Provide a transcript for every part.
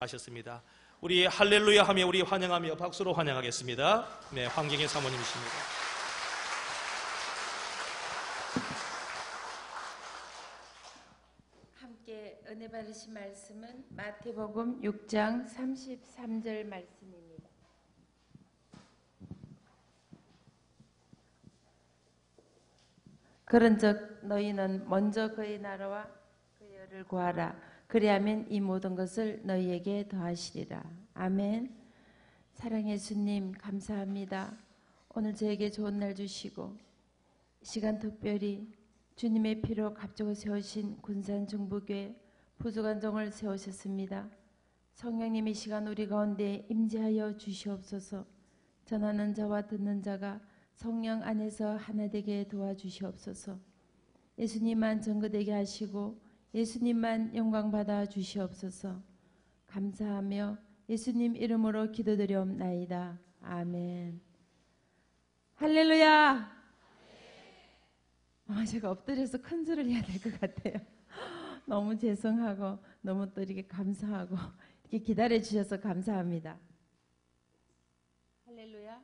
하셨습니다. 우리 할렐루야 하며 우리 환영하며 박수로 환영하겠습니다. 네, 황경희 사모님이십니다. 함께 은혜 받으신 말씀은 마태복음 6장 33절 말씀입니다. 그런즉 너희는 먼저 그의 나라와 그의 의를 구하라. 그리하면 이 모든 것을 너희에게 더하시리라. 아멘. 사랑의 예수님 감사합니다. 오늘 저에게 좋은 날 주시고 이 시간 특별히 주님의 피로 값주고 세우신 군산 중부교회 부족한정을 세우셨습니다. 성령님 이 시간 우리 가운데 임재하여 주시옵소서. 전하는 자와 듣는 자가 성령 안에서 하나 되게 도와주시옵소서. 예수님만 증거되게 하시고 예수님만 영광 받아 주시옵소서. 감사하며 예수님 이름으로 기도드리옵나이다. 아멘. 할렐루야. 제가 엎드려서 큰 소리를 해야 될 것 같아요. 너무 죄송하고 너무 또 이렇게 감사하고 이렇게 기다려 주셔서 감사합니다. 할렐루야.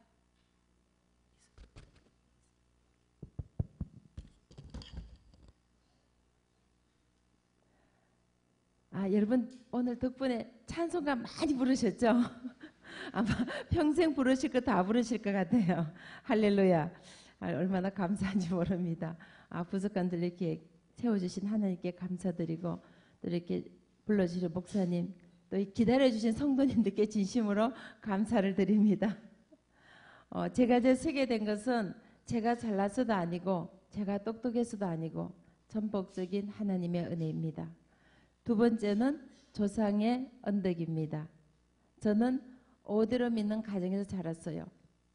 여러분 오늘 덕분에 찬송가 많이 부르셨죠? 아마 평생 부르실 거 다 부르실 것 같아요. 할렐루야. 얼마나 감사한지 모릅니다. 부족한들 이렇게 세워주신 하나님께 감사드리고 또 이렇게 불러주신 목사님 또 기다려주신 성도님들께 진심으로 감사를 드립니다. 제가 서게 된 것은 제가 잘나서도 아니고 제가 똑똑해서도 아니고 전복적인 하나님의 은혜입니다. 두 번째는 조상의 언덕입니다. 저는 오대로 믿는 가정에서 자랐어요.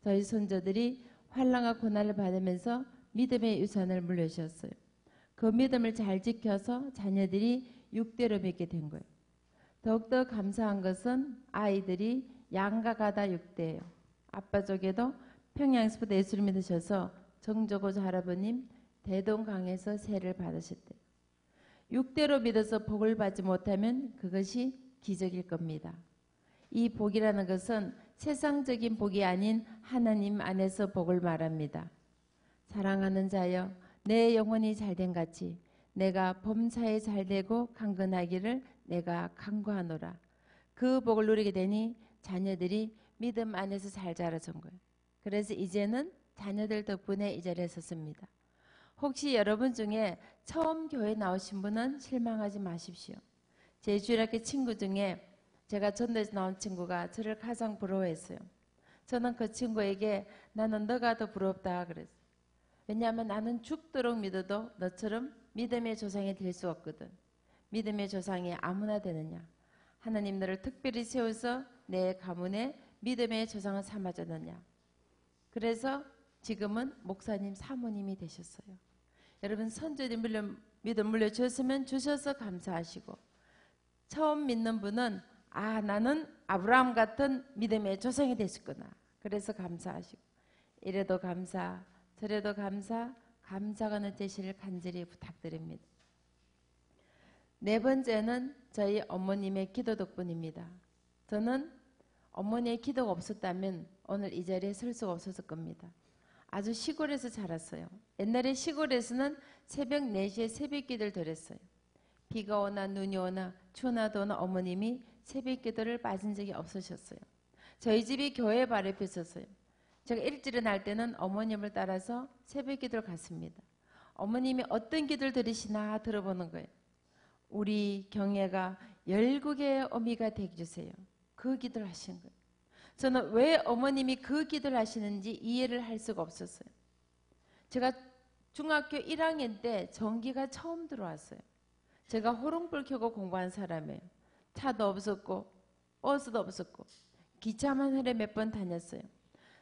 저희 손자들이 환난과 고난을 받으면서 믿음의 유산을 물려주셨어요. 그 믿음을 잘 지켜서 자녀들이 6대로 믿게 된 거예요. 더욱더 감사한 것은 아이들이 양가가다 6대예요. 아빠 쪽에도 평양에서부터 예수를 믿으셔서 정조고 할아버님 대동강에서 세를 받으셨대요. 6대로 믿어서 복을 받지 못하면 그것이 기적일 겁니다. 이 복이라는 것은 세상적인 복이 아닌 하나님 안에서 복을 말합니다. 사랑하는 자여 내 영혼이 잘된 같이 내가 범사에 잘되고 강건하기를 내가 간구하노라. 그 복을 누리게 되니 자녀들이 믿음 안에서 잘 자라준 거예요. 그래서 이제는 자녀들 덕분에 이 자리에 섰습니다. 혹시 여러분 중에 처음 교회 나오신 분은 실망하지 마십시오. 제 주일학교 친구 중에 제가 전도에서 나온 친구가 저를 가장 부러워했어요. 저는 그 친구에게 나는 너가 더 부럽다 그랬어요. 왜냐하면 나는 죽도록 믿어도 너처럼 믿음의 조상이 될 수 없거든. 믿음의 조상이 아무나 되느냐. 하나님 너를 특별히 세워서 내 가문에 믿음의 조상을 삼아줬느냐. 그래서 지금은 목사님 사모님이 되셨어요. 여러분 선조님 믿음 물려주셨으면 주셔서 감사하시고 처음 믿는 분은 나는 아브라함 같은 믿음의 조상이 됐었구나. 그래서 감사하시고 이래도 감사 저래도 감사 감사가 넘치시를 간절히 부탁드립니다. 네 번째는 저희 어머님의 기도 덕분입니다. 저는 어머니의 기도가 없었다면 오늘 이 자리에 설 수가 없었을 겁니다. 아주 시골에서 자랐어요. 옛날에 시골에서는 새벽 4시에 새벽 기도를 드렸어요. 비가 오나 눈이 오나 추나 더나 어머님이 새벽 기도를 빠진 적이 없으셨어요. 저희 집이 교회 바로 옆에 있었어요. 제가 일찍 일어날 때는 어머님을 따라서 새벽 기도를 갔습니다. 어머님이 어떤 기도를 드리시나 들어보는 거예요. 우리 경애가 열국의 어미가 되게 해주세요. 그 기도를 하신 거예요. 저는 왜 어머님이 그 기도를 하시는지 이해를 할 수가 없었어요. 제가 중학교 1학년 때 전기가 처음 들어왔어요. 제가 호롱불 켜고 공부한 사람이에요. 차도 없었고 버스도 없었고 기차만 하루에 몇 번 다녔어요.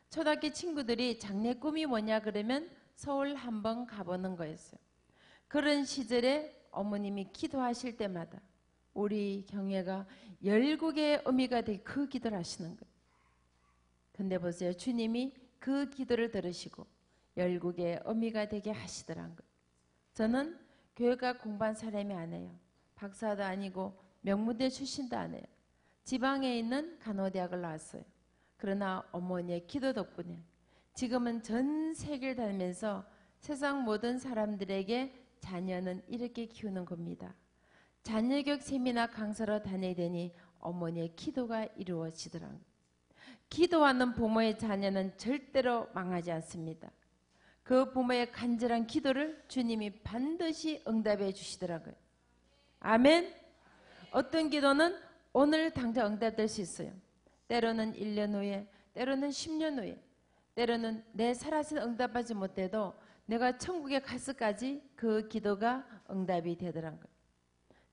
초등학교 친구들이 장래 꿈이 뭐냐 그러면 서울 한번 가보는 거였어요. 그런 시절에 어머님이 기도하실 때마다 우리 경애가 열국의 어미가 되게 그 기도를 하시는 거예요. 근데 보세요. 주님이 그 기도를 들으시고 열국의 어미가 되게 하시더란 거예요. 저는 교회가 공부한 사람이 아니에요. 박사도 아니고 명문대 출신도 아니에요. 지방에 있는 간호대학을 나왔어요. 그러나 어머니의 기도 덕분에 지금은 전 세계를 다니면서 세상 모든 사람들에게 자녀는 이렇게 키우는 겁니다. 자녀교육 세미나 강사로 다니게 되니 어머니의 기도가 이루어지더라고요. 기도하는 부모의 자녀는 절대로 망하지 않습니다. 그 부모의 간절한 기도를 주님이 반드시 응답해 주시더라고요. 아멘. 어떤 기도는 오늘 당장 응답될 수 있어요. 때로는 1년 후에, 때로는 10년 후에, 때로는 내 살아서 응답하지 못해도 내가 천국에 갔을까지 그 기도가 응답이 되더라고요.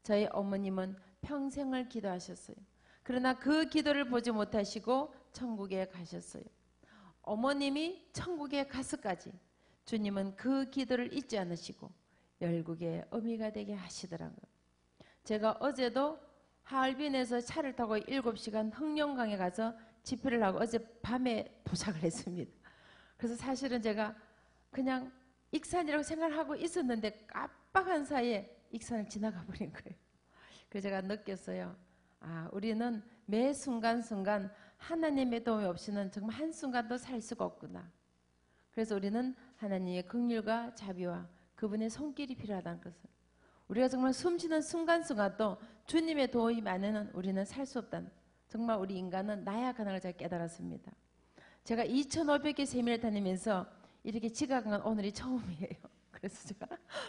저희 어머님은 평생을 기도하셨어요. 그러나 그 기도를 보지 못하시고 천국에 가셨어요. 어머님이 천국에 갔을까지 주님은 그 기도를 잊지 않으시고 열국의 어미가 되게 하시더라고요. 제가 어제도 하얼빈에서 차를 타고 7시간 흑룡강에 가서 집회를 하고 어제 밤에 도착을 했습니다. 그래서 사실은 제가 그냥 익산이라고 생각하고 있었는데 깜빡한 사이에 익산을 지나가 버린 거예요. 그래서 제가 느꼈어요. 아, 우리는 매 순간순간 하나님의 도움이 없이는 정말 한순간도 살 수가 없구나. 그래서 우리는 하나님의 긍휼과 자비와 그분의 손길이 필요하다는 것을, 우리가 정말 숨쉬는 순간순간도 주님의 도움이 많으면 우리는 살 수 없다는, 정말 우리 인간은 나약한 걸 제가 깨달았습니다. 제가 2,500개 세미를 다니면서 이렇게 지각한 건 오늘이 처음이에요. 그래서 제가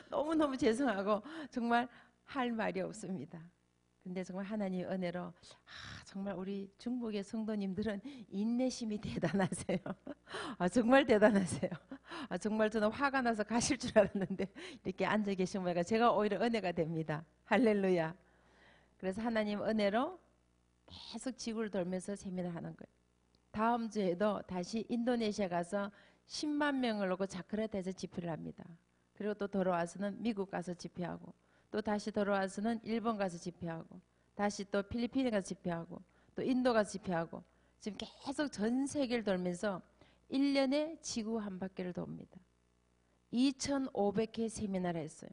너무너무 죄송하고 정말 할 말이 없습니다. 근데 정말 하나님의 은혜로 정말 우리 중국의 성도님들은 인내심이 대단하세요. 정말 대단하세요. 정말 저는 화가 나서 가실 줄 알았는데 이렇게 앉아 계신 거니까 제가 오히려 은혜가 됩니다. 할렐루야. 그래서 하나님 은혜로 계속 지구를 돌면서 세미나를 하는 거예요. 다음 주에도 다시 인도네시아 가서 10만 명을 놓고 자카르타에서 집회를 합니다. 그리고 또 돌아와서는 미국 가서 집회하고, 또 다시 돌아와서는 일본 가서 집회하고, 다시 또 필리핀에 가서 집회하고, 또 인도 가서 집회하고, 지금 계속 전 세계를 돌면서 1년에 지구 한 바퀴를 돕니다. 2,500회 세미나를 했어요.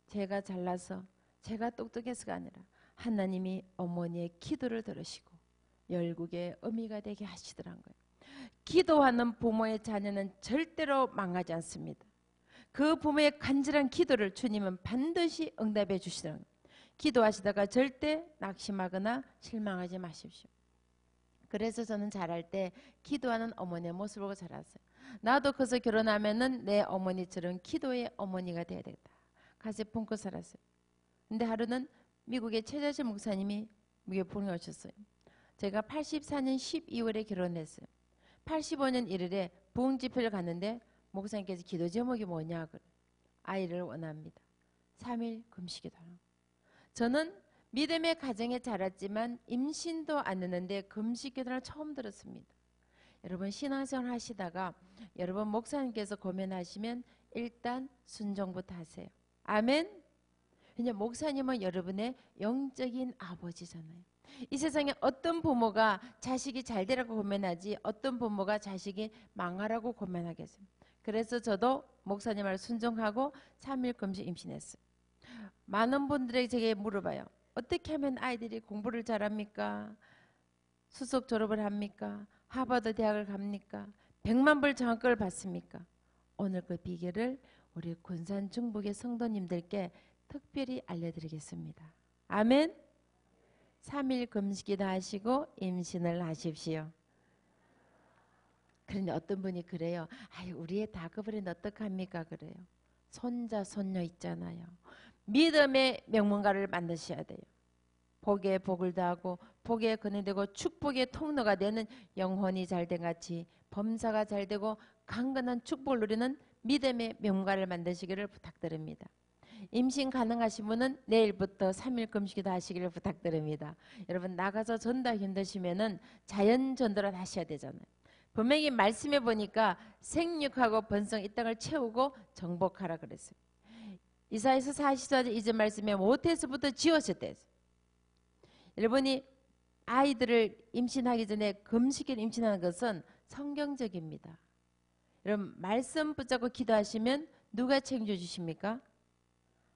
제가 잘나서 제가 똑똑해서가 아니라 하나님이 어머니의 기도를 들으시고 열국의 어미가 되게 하시더란 거예요. 기도하는 부모의 자녀는 절대로 망하지 않습니다. 그 부모의 간절한 기도를 주님은 반드시 응답해 주시더란 거예요. 기도하시다가 절대 낙심하거나 실망하지 마십시오. 그래서 저는 자랄 때 기도하는 어머니의 모습을 보고 자랐어요. 나도 커서 결혼하면은 내 어머니처럼 기도의 어머니가 돼야 되겠다. 가슴에 품고 살았어요. 근데 하루는 미국의 최자실 목사님이 미국에 보내 오셨어요. 제가 84년 12월에 결혼했어요. 85년 1월에 부흥 집회를 갔는데 목사님께서 기도 제목이 뭐냐 그래. 아이를 원합니다. 3일 금식기도하라. 저는 믿음의 가정에 자랐지만 임신도 안 했는데 금식기도를 처음 들었습니다. 여러분 신앙생활 하시다가 여러분 목사님께서 고민하시면 일단 순종부터 하세요. 아멘. 왜냐하면 목사님은 여러분의 영적인 아버지잖아요. 이 세상에 어떤 부모가 자식이 잘 되라고 고민하지 어떤 부모가 자식이 망하라고 고민하겠어요. 그래서 저도 목사님 말 순종하고 3일 금식 임신했어요. 많은 분들에게 제게 물어봐요. 어떻게 하면 아이들이 공부를 잘합니까? 수석 졸업을 합니까? 하버드 대학을 갑니까? 100만 불 장학금을 받습니까? 오늘 그 비결을 우리 군산 중북의 성도님들께 특별히 알려드리겠습니다. 아멘. 3일 금식기도 하시고 임신을 하십시오. 그런데 어떤 분이 그래요. 아유, 우리의 다급을은 어떡합니까? 그래요. 손자 손녀 있잖아요. 믿음의 명문가를 만드셔야 돼요. 복에 복을 더하고 복에 근이 되고 축복의 통로가 되는 영혼이 잘된 같이 범사가 잘되고 강건한 축복을 누리는 믿음의 명문가를 만드시기를 부탁드립니다. 임신 가능하신 분은 내일부터 3일 금식기도 하시기를 부탁드립니다. 여러분 나가서 전도 힘드시면은 자연 전도를 하셔야 되잖아요. 분명히 말씀해 보니까 생육하고 번성 이 땅을 채우고 정복하라 그랬어요. 이사야서 44절 이전 말씀에 모태에서부터 지었을 여러분이 아이들을 임신하기 전에 금식기를 임신하는 것은 성경적입니다. 여러분 말씀 붙잡고 기도하시면 누가 책임져 주십니까?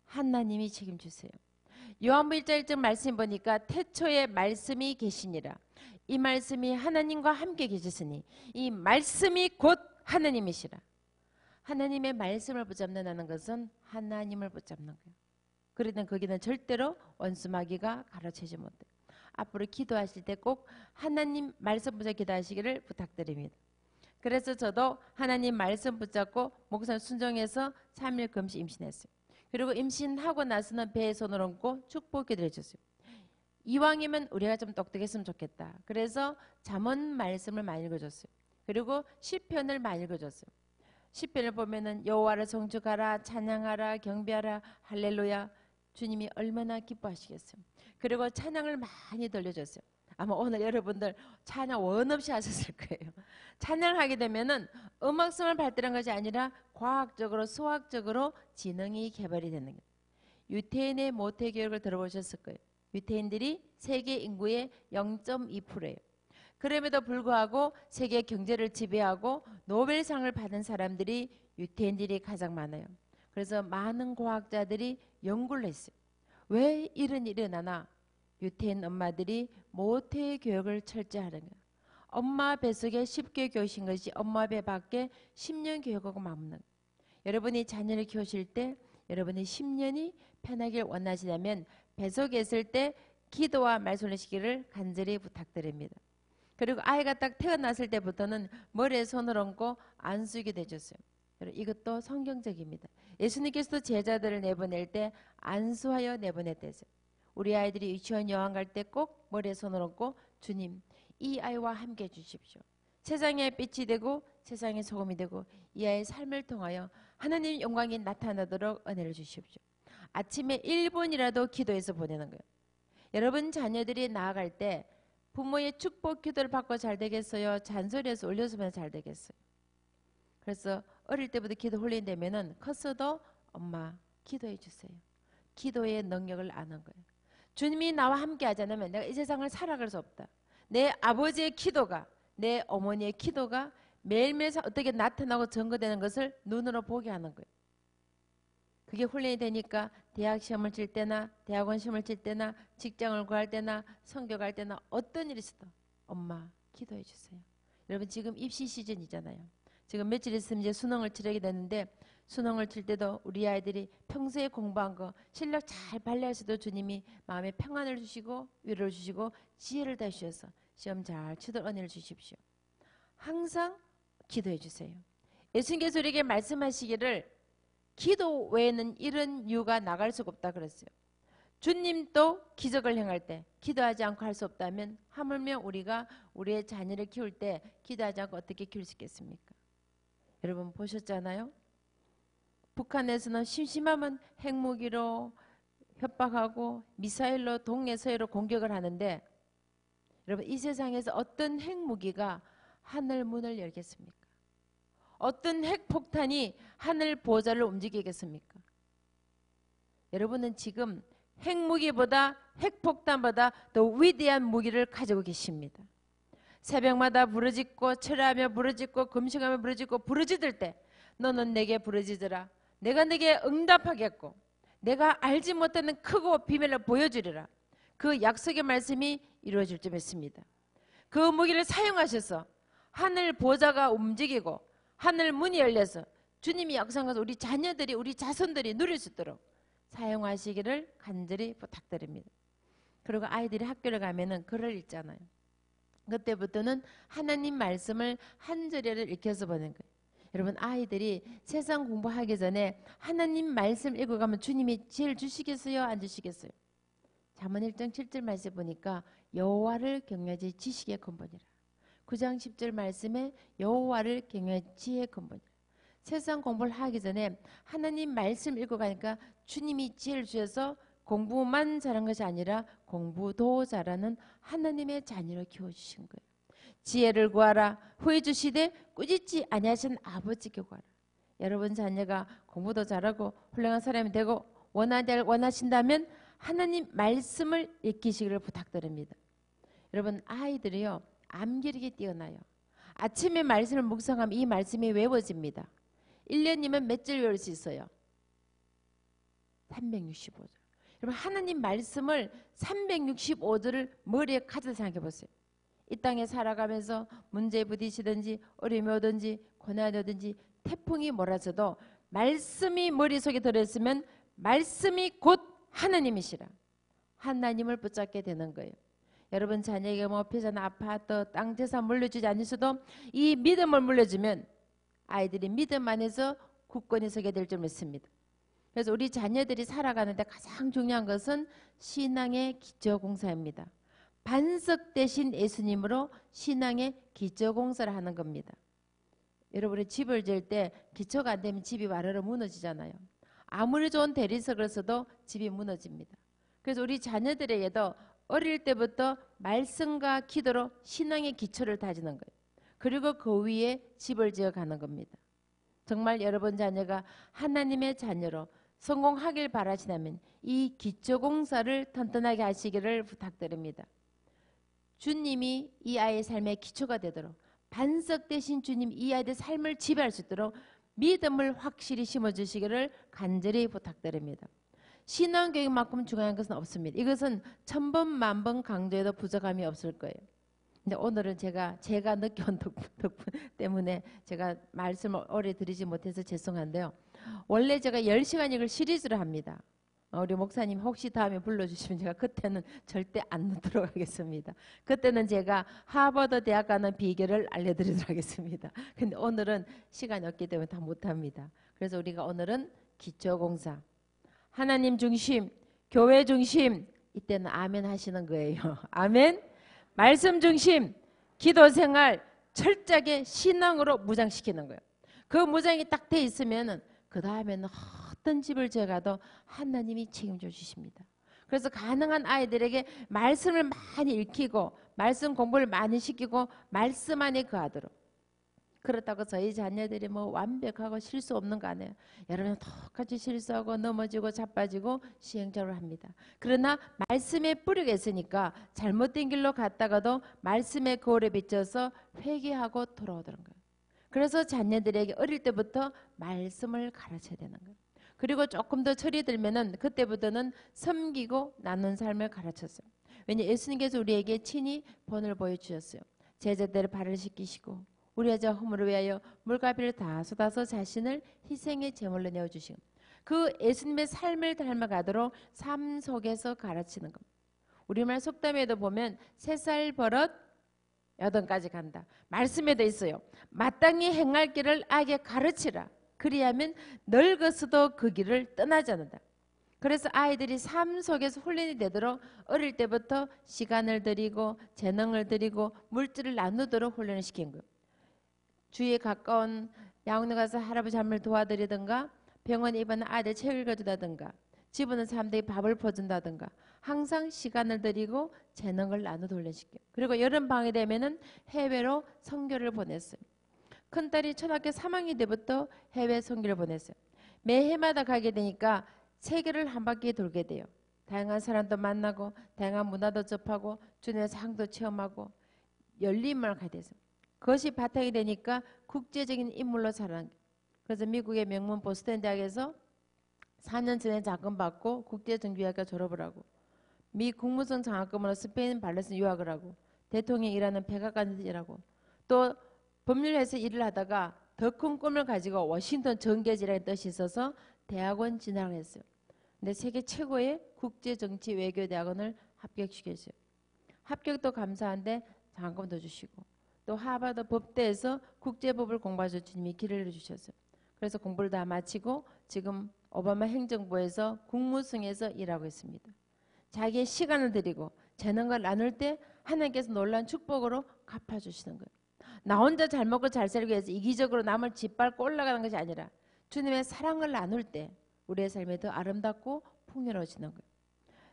하나님이 책임주세요. 요한복음 1장 1절 말씀 보니까 태초에 말씀이 계시니라. 이 말씀이 하나님과 함께 계셨으니 이 말씀이 곧 하나님이시라. 하나님의 말씀을 붙잡는다는 것은 하나님을 붙잡는 거예요. 그러나 거기는 절대로 원수마귀가 가로채지 못해요. 앞으로 기도하실 때 꼭 하나님 말씀 붙잡고 기도하시기를 부탁드립니다. 그래서 저도 하나님 말씀 붙잡고 목사님 순종해서 3일 금식 임신했어요. 그리고 임신하고 나서는 배에 손을 얹고 축복 기도를 해줬어요. 이왕이면 우리가 좀 똑똑했으면 좋겠다. 그래서 잠언 말씀을 많이 읽어줬어요. 그리고 시편을 많이 읽어줬어요. 시편을 보면은 여호와를 송축하라, 찬양하라, 경배하라, 할렐루야. 주님이 얼마나 기뻐하시겠어요. 그리고 찬양을 많이 들려줬어요. 아마 오늘 여러분들 찬양 원 없이 하셨을 거예요. 찬양을 하게 되면은 음악성을 발달한 것이 아니라 과학적으로 수학적으로 지능이 개발이 되는 거예요. 유태인의 모태 교육을 들어보셨을 거예요. 유태인들이 세계 인구의 0.2%예요. 그럼에도 불구하고 세계 경제를 지배하고 노벨상을 받은 사람들이 유태인들이 가장 많아요. 그래서 많은 과학자들이 연구를 했어요. 왜 이런 일이 일어나나? 유태인 엄마들이 모태 교육을 철저히 하는 거예요. 엄마 뱃속에 10개월 교육인 것이 엄마 배 밖에 10년 교육하고 맞는 거예요. 여러분이 자녀를 키우실 때 여러분이 10년이 편하길 원하시다면 뱃속에 있을 때 기도와 말씀을 시키기를 간절히 부탁드립니다. 그리고 아이가 딱 태어났을 때부터는 머리에 손을 얹고 안수기도 해줬어요. 이것도 성경적입니다. 예수님께서도 제자들을 내보낼 때 안수하여 내보냈대요. 우리 아이들이 유치원 여행 갈 때 꼭 머리에 손을 얹고 주님 이 아이와 함께 해주십시오. 세상의 빛이 되고 세상의 소금이 되고 이 아이의 삶을 통하여 하나님 영광이 나타나도록 은혜를 주십시오. 아침에 1분이라도 기도해서 보내는 거예요. 여러분 자녀들이 나아갈 때 부모의 축복 기도를 받고 잘 되겠어요? 잔소리해서 올려주면 잘 되겠어요? 그래서 어릴 때부터 기도 훈련되면은 컸어도 엄마 기도해 주세요. 기도의 능력을 아는 거예요. 주님이 나와 함께 하지 않으면 내가 이 세상을 살아갈 수 없다. 내 아버지의 기도가 내 어머니의 기도가 매일매일 어떻게 나타나고 증거되는 것을 눈으로 보게 하는 거예요. 그게 훈련이 되니까 대학 시험을 칠 때나 대학원 시험을 칠 때나 직장을 구할 때나 성교 갈 때나 어떤 일이 있어도 엄마 기도해 주세요. 여러분 지금 입시 시즌이잖아요. 지금 며칠 있으면 이제 수능을 치르게 되는데 수능을 칠 때도 우리 아이들이 평소에 공부한 거 실력 잘 발휘하셔도 주님이 마음에 평안을 주시고 위로를 주시고 지혜를 다 주셔서 시험 잘 치도록 은혜를 주십시오. 항상 기도해 주세요. 예수님께서 우리에게 말씀하시기를 기도 외에는 이런 이유가 나갈 수가 없다 그랬어요. 주님도 기적을 행할 때 기도하지 않고 할 수 없다면 하물며 우리가 우리의 자녀를 키울 때 기도하지 않고 어떻게 키울 수 있겠습니까? 여러분 보셨잖아요. 북한에서는 심심하면 핵무기로 협박하고 미사일로 동해 서해로 공격을 하는데 여러분 이 세상에서 어떤 핵무기가 하늘 문을 열겠습니까? 어떤 핵폭탄이 하늘 보좌를 움직이겠습니까? 여러분은 지금 핵무기보다 핵폭탄보다 더 위대한 무기를 가지고 계십니다. 새벽마다 부르짖고 철야하며 부르짖고 금식하며 부르짖고 부르짖을 때 너는 내게 부르짖으라. 내가 내게 응답하겠고 내가 알지 못하는 크고 비밀을 보여주리라. 그 약속의 말씀이 이루어질 줄 믿습니다. 그 무기를 사용하셔서 하늘 보좌가 움직이고 하늘 문이 열려서 주님이 약속하셔서 우리 자녀들이 우리 자손들이 누릴 수 있도록 사용하시기를 간절히 부탁드립니다. 그리고 아이들이 학교를 가면은 글을 읽잖아요. 그때부터는 하나님 말씀을 한 절에를 읽혀서 보는 거예요. 여러분 아이들이 세상 공부하기 전에 하나님 말씀 읽어가면 주님이 지혜를 주시겠어요? 안 주시겠어요? 잠언 1장 7절 말씀 보니까 여호와를 경외하지 지식의 근본이라. 9장 10절 말씀에 여호와를 경외하지 지혜의 근본이라. 세상 공부를 하기 전에 하나님 말씀 읽어가니까 주님이 지혜를 주셔서 공부만 잘한 것이 아니라 공부도 잘하는 하나님의 자녀를 키워주신 거예요. 지혜를 구하라. 후에 주시되 꾸짖지 아니하신 아버지께 구하라. 여러분 자녀가 공부도 잘하고 훌륭한 사람이 되고 원하신다면 하나님 말씀을 익히시기를 부탁드립니다. 여러분 아이들이요 암기력이 뛰어나요. 아침에 말씀을 묵상하면 이 말씀이 외워집니다. 1년이면 몇 절 외울 수 있어요? 365절. 여러분 하나님 말씀을 365도를 머리에 가져다 생각해 보세요. 이 땅에 살아가면서 문제에 부딪히든지 어려움이 오든지 고난이 오든지 태풍이 몰아쳐도 말씀이 머릿속에 들어있으면 말씀이 곧 하나님이시라. 하나님을 붙잡게 되는 거예요. 여러분 자녀에게 뭐 비싼 아파트, 땅, 재산 물려주지 않으셔도 이 믿음을 물려주면 아이들이 믿음 안에서 굳건히 서게 될 줄 믿습니다. 그래서 우리 자녀들이 살아가는데 가장 중요한 것은 신앙의 기초공사입니다. 반석 대신 예수님으로 신앙의 기초공사를 하는 겁니다. 여러분이 집을 지을 때 기초가 안 되면 집이 와르르 무너지잖아요. 아무리 좋은 대리석을 써도 집이 무너집니다. 그래서 우리 자녀들에게도 어릴 때부터 말씀과 기도로 신앙의 기초를 다지는 거예요. 그리고 그 위에 집을 지어가는 겁니다. 정말 여러분 자녀가 하나님의 자녀로 성공하길 바라시다면 이 기초공사를 튼튼하게 하시기를 부탁드립니다. 주님이 이 아이의 삶의 기초가 되도록 반석 대신 주님 이 아이의 삶을 지배할 수 있도록 믿음을 확실히 심어주시기를 간절히 부탁드립니다. 신앙교육만큼 중요한 것은 없습니다. 이것은 1000번 만번 강조해도 부족함이 없을 거예요. 근데 오늘은 제가 느껴온 덕분 때문에 제가 말씀을 오래 드리지 못해서 죄송한데요. 원래 제가 10시간 이걸 시리즈를 합니다. 우리 목사님 혹시 다음에 불러주시면 제가 그때는 절대 안 넣도록 하겠습니다. 그때는 제가 하버드 대학 가는 비결을 알려드리도록 하겠습니다. 근데 오늘은 시간이 없기 때문에 다 못합니다. 그래서 우리가 오늘은 기초공사, 하나님 중심, 교회 중심, 이때는 아멘 하시는 거예요. 아멘. 말씀 중심, 기도 생활 철저하게 신앙으로 무장시키는 거예요. 그 무장이 딱 돼 있으면은 그 다음에는 어떤 집을 지어가도 하나님이 책임져 주십니다. 그래서 가능한 아이들에게 말씀을 많이 읽히고 말씀 공부를 많이 시키고 말씀 안에 거하도록. 그렇다고 저희 자녀들이 뭐 완벽하고 실수 없는 거 아니에요. 여러분 똑같이 실수하고 넘어지고 자빠지고 시행착오를 합니다. 그러나 말씀에 뿌리가 있으니까 잘못된 길로 갔다가도 말씀의 거울에 비춰서 회개하고 돌아오더란 거예요. 그래서 자녀들에게 어릴 때부터 말씀을 가르쳐야 되는 거예요. 그리고 조금 더 철이 들면은 그때부터는 섬기고 나눈 삶을 가르쳤어요. 왜냐 예수님께서 우리에게 친히 본을 보여주셨어요. 제자들을 발을 씻기시고 우리의 저 허물을 위하여 물과 비를 다 쏟아서 자신을 희생의 제물로 내어주시고 그 예수님의 삶을 닮아가도록 삶 속에서 가르치는 겁니다. 우리말 속담에도 보면 3살 버릇 8까지 간다. 말씀에도 있어요. 마땅히 행할 길을 아이에게 가르치라. 그리하면 늙어서도 그 길을 떠나지 않는다. 그래서 아이들이 삶 속에서 훈련이 되도록 어릴 때부터 시간을 들이고 재능을 들이고 물질을 나누도록 훈련을 시킨 거예요. 주위에 가까운 양원에 가서 할아버지 할머니를 도와드리든가 병원에 입원한 아이들 책 읽어주다든가 집 오는 사람들이 밥을 퍼준다든가 항상 시간을 들이고 재능을 나누도록 훈련시켜요. 그리고 여름방학이 되면은 해외로 선교를 보냈어요. 큰딸이 초등학교 3학년 때부터 해외 선교를 보냈어요. 매해마다 가게 되니까 세계를 한 바퀴 돌게 돼요. 다양한 사람도 만나고 다양한 문화도 접하고 주님의 상도 체험하고 열림을 가게 됐어요. 그것이 바탕이 되니까 국제적인 인물로 자라는 거예요. 그래서 미국의 명문 보스턴 대학에서 4년 전에 자금 받고 국제정비학과 졸업을 하고 미 국무성 장학금으로 스페인 발레스 유학을 하고 대통령 일하는 백악관에서 일하고 또 법률회사 일을 하다가 더 큰 꿈을 가지고 워싱턴 정계지라는 뜻이 있어서 대학원 진학을 했어요. 근데 세계 최고의 국제정치 외교대학원을 합격시켰어요. 합격도 감사한데 장학금도 주시고 또 하버드 법대에서 국제법을 공부하셔서 주님이 길을 주셨어요. 그래서 공부를 다 마치고 지금 오바마 행정부에서 국무성에서 일하고 있습니다. 자기의 시간을 드리고 재능을 나눌 때 하나님께서 놀라운 축복으로 갚아주시는 거예요. 나 혼자 잘 먹고 잘 살기 위해서 이기적으로 남을 짓밟고 올라가는 것이 아니라 주님의 사랑을 나눌 때 우리의 삶이 더 아름답고 풍요로워지는 거예요.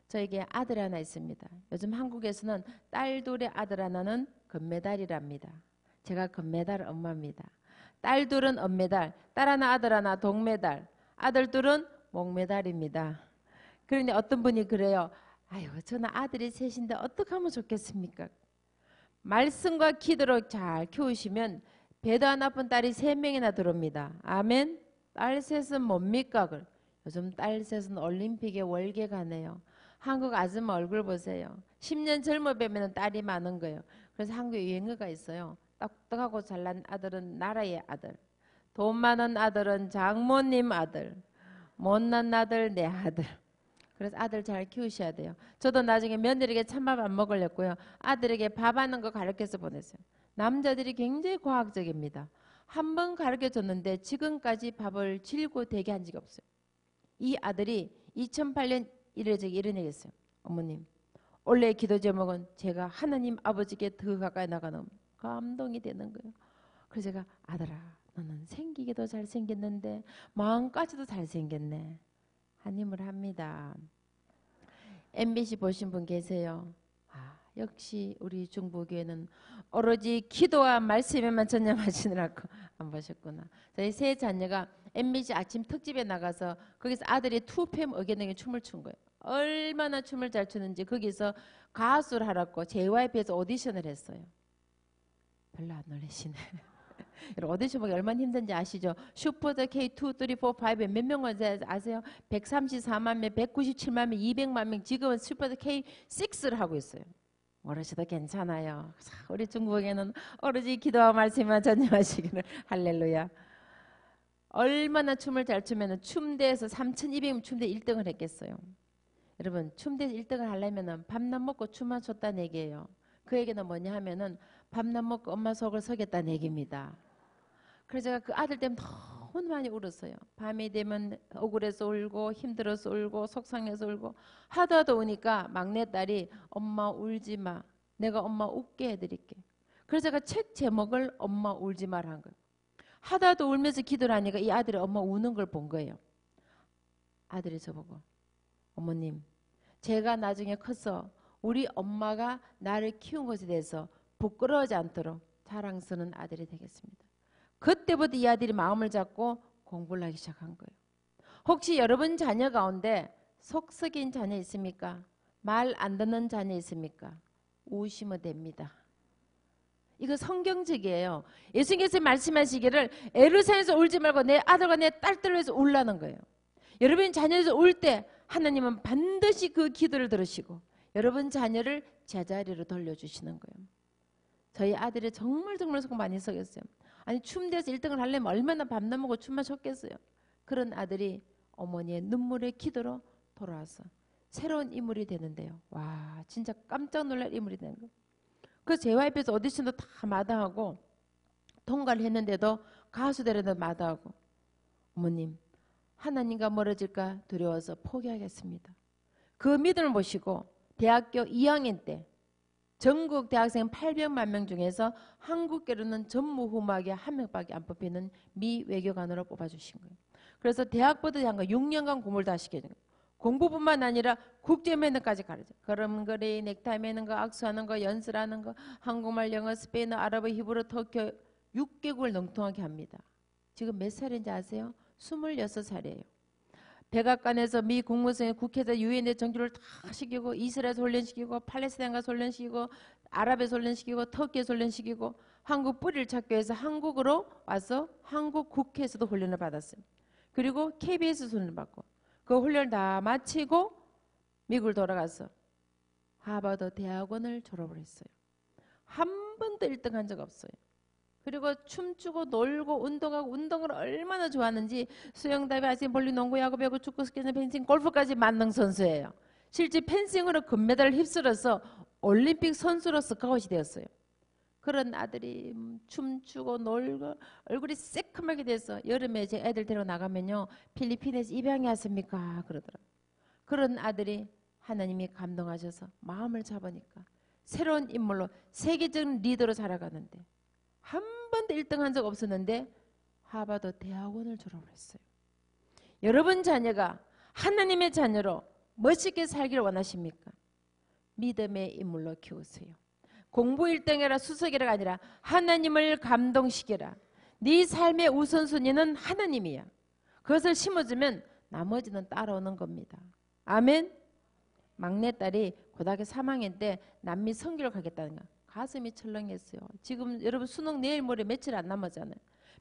저에게 아들 하나 있습니다. 요즘 한국에서는 딸 둘의 아들 하나는 금메달이랍니다. 제가 금메달 엄마입니다. 딸 둘은 은메달, 딸 하나 아들 하나 동메달, 아들 둘은 목메달입니다. 그런데 어떤 분이 그래요. 아유 저는 아들이 셋인데 어떻게 하면 좋겠습니까? 말씀과 기도로 잘 키우시면 배도 안 아픈 딸이 3명이나 들어옵니다. 아멘. 딸 셋은 뭡니까? 요즘 딸 셋은 올림픽에 월계 가네요. 한국 아줌마 얼굴 보세요. 10년 젊어 보면 딸이 많은 거예요. 그래서 한국에 유행어가 있어요. 똑똑하고 잘난 아들은 나라의 아들, 돈 많은 아들은 장모님 아들, 못난 아들 내 아들. 그래서 아들 잘 키우셔야 돼요. 저도 나중에 며느리에게 찬밥 안 먹으려고요. 아들에게 밥 하는 거 가르쳐서 보냈어요. 남자들이 굉장히 과학적입니다. 한 번 가르쳐줬는데 지금까지 밥을 질고 대게 한 적이 없어요. 이 아들이 2008년 이런 얘기 했어요. 어머님, 원래 기도 제목은 제가 하나님 아버지께 더 가까이 나가는 감동이 되는 거예요. 그래서 제가 아들아, 너는 생기기도 잘생겼는데 마음까지도 잘생겼네. 한임을 합니다. MBC 보신 분 계세요? 역시 우리 중보교회는 오로지 기도와 말씀에만 전념하시느라고 안 보셨구나. 저희 세 자녀가 MBC 아침 특집에 나가서 거기서 아들이 2PM 어게인에게 춤을 춘 거예요. 얼마나 춤을 잘 추는지 거기서 가수를 하라고 JYP에서 오디션을 했어요. 별로 안 놀라시네. 오디션 보기 얼마나 힘든지 아시죠? 슈퍼더 K2, 3, 4, 5에 몇 명을 아세요? 134만 명, 197만 명, 200만 명. 지금은 슈퍼더 K6를 하고 있어요. 모르셔도 괜찮아요. 우리 중국에는 오로지 기도와 말씀만 전념하시기를. 할렐루야. 얼마나 춤을 잘 추면 춤대에서 3,200명 춤대 1등을 했겠어요. 여러분 춤대에서 1등을 하려면 밥만 먹고 춤만 췄다는 얘기예요. 그 얘기는 뭐냐 하면은 밥만 먹고 엄마 속을 속였다는 얘기입니다. 그래서 제가 그 아들 때문에 너무 많이 울었어요. 밤이 되면 억울해서 울고 힘들어서 울고 속상해서 울고 하도 우니까 막내딸이 엄마 울지 마. 내가 엄마 웃게 해드릴게. 그래서 제가 책 제목을 엄마 울지 마라 한 거예요. 하도 울면서 기도를 하니까 이 아들이 엄마 우는 걸 본 거예요. 아들이 저보고 어머님 제가 나중에 커서 우리 엄마가 나를 키운 것에 대해서 부끄러워하지 않도록 자랑스러운 아들이 되겠습니다. 그때부터 이 아들이 마음을 잡고 공부를 하기 시작한 거예요. 혹시 여러분 자녀 가운데 속 썩인 자녀 있습니까? 말 안 듣는 자녀 있습니까? 우시면 됩니다. 이거 성경적이에요. 예수님께서 말씀하시기를 에루살렘에서 울지 말고 내 아들과 내 딸들을 위해서 울라는 거예요. 여러분 자녀에서 울 때 하나님은 반드시 그 기도를 들으시고 여러분 자녀를 제자리로 돌려주시는 거예요. 저희 아들이 정말 속 많이 썩였어요. 아니 춤대에서 1등을 하려면 얼마나 밤낮 먹고 춤만 췄겠어요. 그런 아들이 어머니의 눈물의 기도로 돌아와서 새로운 인물이 되는데요. 와 진짜 깜짝 놀랄 인물이 되는 거예요. 그래서 JYP에서 오디션도 다 마다하고 통과를 했는데도 가수 되려도 마다하고 어머님 하나님과 멀어질까 두려워서 포기하겠습니다. 그 믿음을 모시고 대학교 2학년 때 전국 대학생 800만 명 중에서 한국계로는 전무후무하게 한 명밖에 안 뽑히는 미 외교관으로 뽑아주신 거예요. 그래서 대학부터 한 거 6년간 공부를 다 시켜준 거예요. 공부뿐만 아니라 국제 매너까지 가르쳐. 걸음걸이, 넥타이 매는 거, 악수하는 거, 연설하는 거, 한국말, 영어, 스페인어, 아랍어, 히브리, 터키 6개국을 능통하게 합니다. 지금 몇 살인지 아세요? 26살이에요. 백악관에서 미 국무성에 국회에서 유엔에 정규를 다 시키고 이스라엘에서 훈련시키고 팔레스타인가서 훈련시키고 아랍에서 훈련시키고 터키에서 훈련시키고 한국 뿌리를 찾기 위해서 한국으로 와서 한국 국회에서도 훈련을 받았어요. 그리고 KBS에서 훈련을 받고 그 훈련을 다 마치고 미국을 돌아가서 하버드 대학원을 졸업을 했어요. 한 번도 1등 한 적 없어요. 그리고 춤추고 놀고 운동하고 운동을 얼마나 좋아하는지 수영, 다이빙, 아시안 볼링, 농구, 야구, 배구, 축구, 스케이트, 펜싱, 골프까지 만능 선수예요. 실제 펜싱으로 금메달을 휩쓸어서 올림픽 선수로 스카웃이 되었어요. 그런 아들이 춤추고 놀고 얼굴이 새까맣게 돼서 여름에 제 애들 데리고 나가면요 필리핀에서 입양이 왔습니까 그러더라고요. 그런 아들이 하나님이 감동하셔서 마음을 잡으니까 새로운 인물로 세계적인 리더로 자라가는데 한 번도 1등 한 적 없었는데 하버드 대학원을 졸업을 했어요. 여러분 자녀가 하나님의 자녀로 멋있게 살기를 원하십니까? 믿음의 인물로 키우세요. 공부 1등이라 수석이라가 아니라 하나님을 감동시켜라. 네 삶의 우선순위는 하나님이야. 그것을 심어주면 나머지는 따라오는 겁니다. 아멘. 막내딸이 고등학교 3학년 때 남미 선교를 가겠다는 거야. 가슴이 철렁했어요. 지금 여러분 수능 내일 모레 며칠 안 남았잖아요.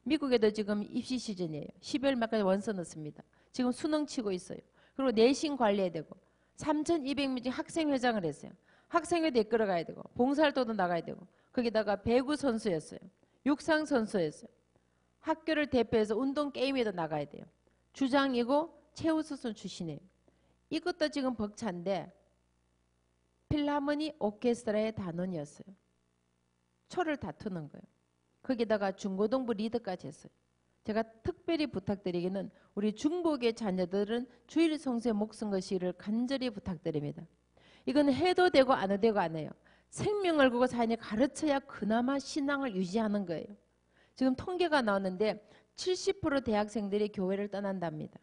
미국에도 지금 입시 시즌이에요. 12월 말까지 원서 넣습니다. 지금 수능 치고 있어요. 그리고 내신 관리해야 되고 3,200명 중에 학생회장을 했어요. 학생회도 이끌어가야 되고 봉사활동도 나가야 되고 거기다가 배구 선수였어요. 육상 선수였어요. 학교를 대표해서 운동 게임에도 나가야 돼요. 주장이고 최우수선 출신이에요. 이것도 지금 벅찬데 필하모니 오케스트라의 단원이었어요. 초를 다투는 거예요. 거기다가 중고등부 리더까지 했어요. 제가 특별히 부탁드리기는 우리 중복의 자녀들은 주일 성수에 목숨 것이기를 간절히 부탁드립니다. 이건 해도 되고 안 해도 되고 안 해요. 생명을 걸고 자녀 가르쳐야 그나마 신앙을 유지하는 거예요. 지금 통계가 나오는데 70% 대학생들이 교회를 떠난답니다.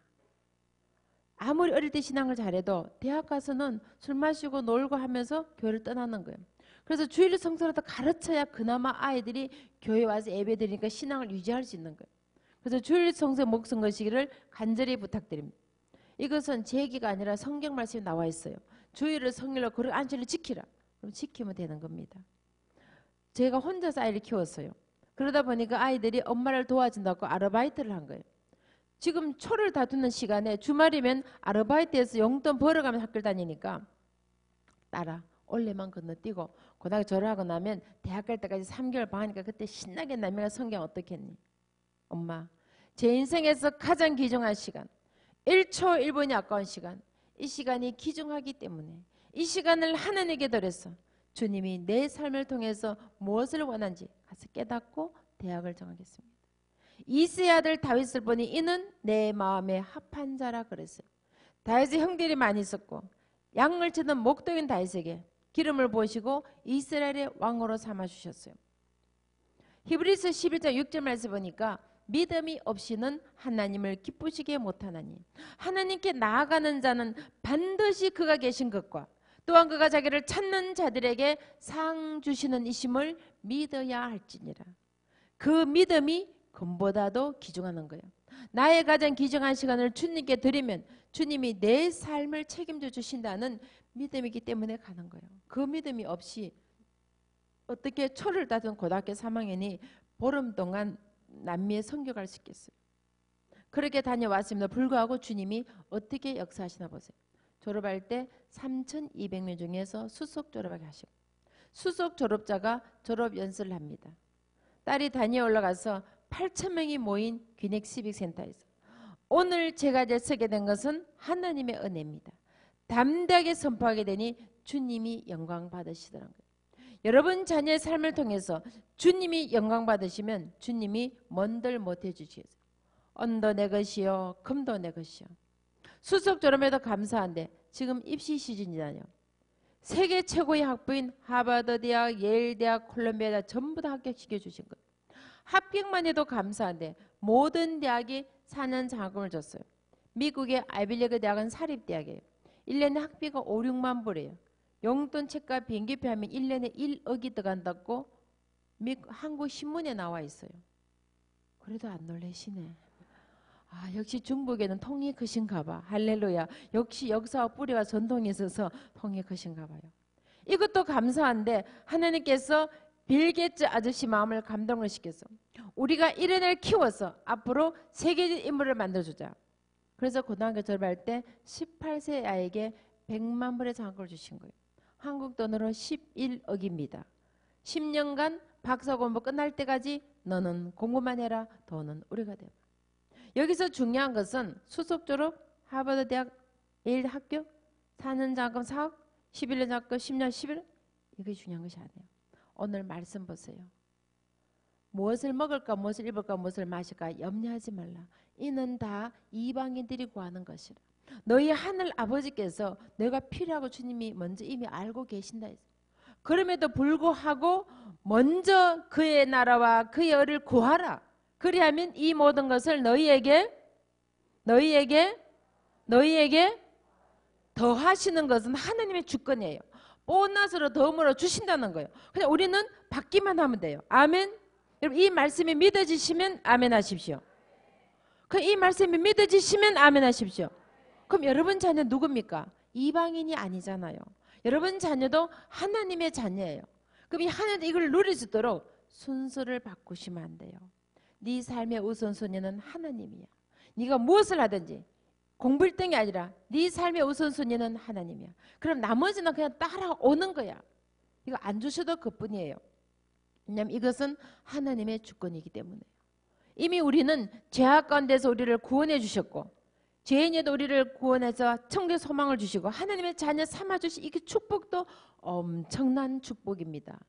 아무리 어릴 때 신앙을 잘해도 대학 가서는 술 마시고 놀고 하면서 교회를 떠나는 거예요. 그래서 주일 성수라도 가르쳐야 그나마 아이들이 교회 와서 예배 드리니까 신앙을 유지할 수 있는 거예요. 그래서 주일 성수에 목숨 거시기를 간절히 부탁드립니다. 이것은 제 얘기가 아니라 성경 말씀이 나와 있어요. 주일을 성일로 그런 안식일을 지키라. 그럼 지키면 되는 겁니다. 제가 혼자서 아이를 키웠어요. 그러다 보니까 아이들이 엄마를 도와준다고 아르바이트를 한 거예요. 지금 초를 다투는 시간에 주말이면 아르바이트에서 용돈 벌어가면서 학교를 다니니까 딸아 올해만 건너뛰고 고등학교 졸업하고 나면 대학 갈 때까지 3개월 방학이니까 그때 신나게 남이가 성경 어떻게 했니? 엄마 제 인생에서 가장 귀중한 시간 1초 1분이 아까운 시간 이 시간이 귀중하기 때문에 이 시간을 하나님께 드렸어. 주님이 내 삶을 통해서 무엇을 원하는지 가서 깨닫고 대학을 정하겠습니다. 이새의 아들 다윗을 보니 이는 내 마음에 합한 자라 그랬어요. 다윗의 형들이 많이 있었고 양을 치던 목동인 다윗에게 기름을 부으시고 이스라엘의 왕으로 삼아주셨어요. 히브리서 11장 6절 말씀 보니까 믿음이 없이는 하나님을 기쁘시게 못하나니 하나님께 나아가는 자는 반드시 그가 계신 것과 또한 그가 자기를 찾는 자들에게 상 주시는 이심을 믿어야 할지니라. 그 믿음이 금보다도 귀중한 거예요. 나의 가장 귀중한 시간을 주님께 드리면 주님이 내 삶을 책임져 주신다는 믿음이기 때문에 가는 거예요. 그 믿음이 없이 어떻게 초를 다툰 고등학교 3학년이 보름 동안 남미에 선교갈 수 있겠어요. 그렇게 다녀왔습니다. 불구하고 주님이 어떻게 역사하시나 보세요. 졸업할 때 3,200명 중에서 수석 졸업하게 하시고 수석 졸업자가 졸업 연설을 합니다. 딸이 다니엘 올라가서 8,000명이 모인 귀넥 시빅센터에서 오늘 제가 이제 서게 된 것은 하나님의 은혜입니다. 담대하게 선포하게 되니 주님이 영광 받으시더라고요. 여러분 자녀의 삶을 통해서 주님이 영광 받으시면 주님이 뭔들 못해 주시겠어요. 언도 내 것이요 금도 내 것이요. 수석 졸업에도 감사한데 지금 입시 시즌이잖아요. 세계 최고의 학부인 하버드 대학, 예일 대학, 콜롬비아 대학 전부 다 합격시켜 주신 거예요. 합격만 해도 감사한데 모든 대학이 4년 장학금을 줬어요. 미국의 아이비리그 대학은 사립대학이에요. 1년에 학비가 5, 6만 불이에요. 용돈 책과 비행기표 하면 1년에 1억이 들어간다고 한국 신문에 나와 있어요. 그래도 안 놀라시네. 아, 역시 중국에는 통이 크신가 봐. 할렐루야. 역시 역사와 뿌리와 전통이 있어서 통이 크신가 봐요. 이것도 감사한데 하나님께서 빌 게이츠 아저씨 마음을 감동을 시켰어. 우리가 이런 애를 키워서 앞으로 세계적 인물을 만들어주자. 그래서 고등학교 졸업할 때 18세 아이에게 100만 불의 장학금을 주신 거예요. 한국 돈으로 11억입니다. 10년간 박사 공부 끝날 때까지 너는 공부만 해라. 돈은 우리가 되라. 여기서 중요한 것은 수석 졸업, 하버드 대학, 예일 학교, 4년 장학금 4억, 11년 장학금 10년 11억. 이게 중요한 것이 아니에요. 오늘 말씀 보세요. 무엇을 먹을까, 무엇을 입을까, 무엇을 마실까 염려하지 말라. 이는 다 이방인들이 구하는 것이라. 너희 하늘 아버지께서 너희가 필요하고 주님이 먼저 이미 알고 계신다. 그럼에도 불구하고 먼저 그의 나라와 그의 의를 구하라. 그리하면 이 모든 것을 너희에게 더하시는 것은 하나님의 주권이에요. 보너스로 덤으로 주신다는 거예요. 그냥 우리는 받기만 하면 돼요. 아멘. 여러분 이 말씀이 믿어지시면 아멘 하십시오. 이 말씀이 믿어지시면 아멘 하십시오. 그럼 여러분 자녀 누굽니까? 이방인이 아니잖아요. 여러분 자녀도 하나님의 자녀예요. 그럼 이 하나님 이걸 누릴 수 있도록 순서를 바꾸시면 안 돼요. 네 삶의 우선순위는 하나님이야. 네가 무엇을 하든지 공부 1등이 아니라 네 삶의 우선순위는 하나님이야. 그럼 나머지는 그냥 따라오는 거야. 이거 안 주셔도 그뿐이에요. 왜냐하면 이것은 하나님의 주권이기 때문에. 이미 우리는 죄악 가운데서 우리를 구원해 주셨고 죄인에도 우리를 구원해서 천국의 소망을 주시고 하나님의 자녀 삼아주신 이 축복도 엄청난 축복입니다.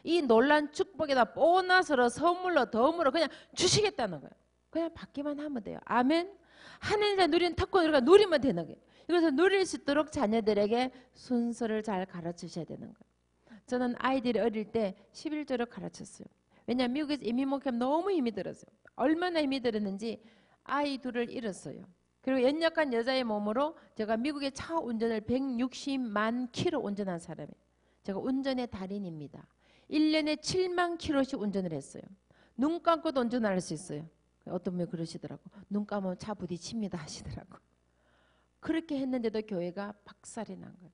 이 놀란 축복에다 보너스로 선물로 덤으로 그냥 주시겠다는 거예요. 그냥 받기만 하면 돼요. 아멘. 하나님의 누리는 특권을 우리가 누리면 되는 거예요. 이것을 누릴 수 있도록 자녀들에게 순서를 잘 가르치셔야 되는 거예요. 저는 아이들이 어릴 때 11조를 가르쳤어요. 왜냐하면 미국에서 이민 목회하면 너무 힘이 들었어요. 얼마나 힘이 들었는지 아이 둘을 잃었어요. 그리고 연약한 여자의 몸으로 제가 미국의 차 운전을 160만 킬로 운전한 사람이에요. 제가 운전의 달인입니다. 1년에 7만 킬로씩 운전을 했어요. 눈 감고도 운전을 할 수 있어요. 어떤 분이 그러시더라고. 눈 감으면 차 부딪힙니다 하시더라고. 그렇게 했는데도 교회가 박살이 난 거예요.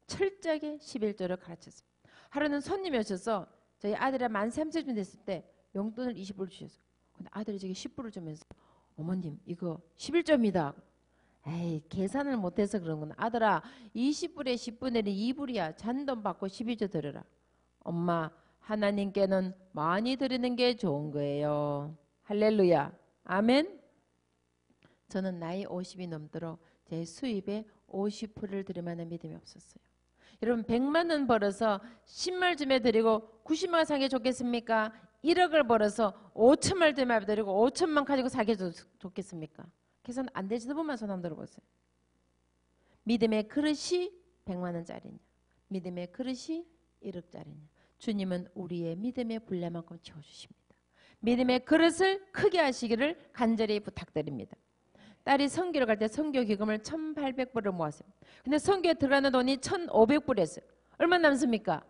철저하게 11조를 가르쳤어요. 하루는 손님이 오셔서 저희 아들이 만 30쯤 됐을 때 용돈을 20불 주셨어요. 근데 아들이 저기 10불을 주면서 어머님 이거 11조입니다. 에이 계산을 못해서 그런구나. 아들아 20불에 10분의 2불이야. 잔돈 받고 12조 드려라. 엄마 하나님께는 많이 드리는 게 좋은 거예요. 할렐루야. 아멘. 저는 나이 50이 넘도록 제 수입의 50%를 드릴 만한 믿음이 없었어요. 여러분 100만 원 벌어서 10만 쯤에 드리고 90만 원 사게 좋겠습니까? 1억을 벌어서 5천만 쯤에 드리고 5천만 가지고 사게 좋겠습니까? 계산 안 되시는 분만 손 한번 들어보세요. 믿음의 그릇이 100만 원짜리냐? 믿음의 그릇이 1억짜리냐? 주님은 우리의 믿음의 분량만큼 채워주십니다. 믿음의 그릇을 크게 하시기를 간절히 부탁드립니다. 딸이 선교를 갈 때 선교 기금을 1,800불을 모았어요. 근데 선교에 들어가는 돈이 1,500불이었어요. 얼마 남습니까?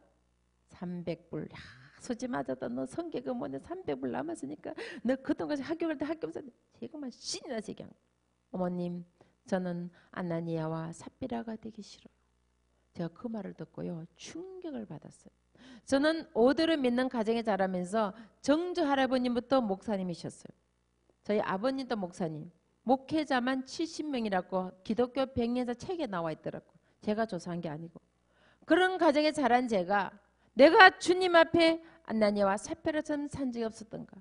300불. 야, 솔직히 맞았다. 너 선교금 뭐냐 300불 남았으니까 너 그동안 학교 갈 때 학교 없었는데 제가만 신이 나서 얘기한 거예요. 어머님 저는 아나니아와 삽비라가 되기 싫어요. 제가 그 말을 듣고요. 충격을 받았어요. 저는 오더를 믿는 가정에 자라면서 정주 할아버님부터 목사님이셨어요. 저희 아버님도 목사님. 목회자만 70명이라고 기독교 백년사 책에 나와 있더라고. 제가 조사한 게 아니고. 그런 가정에 자란 제가 내가 주님 앞에 아나니아와 삽비라처럼 산 적이 없었던가.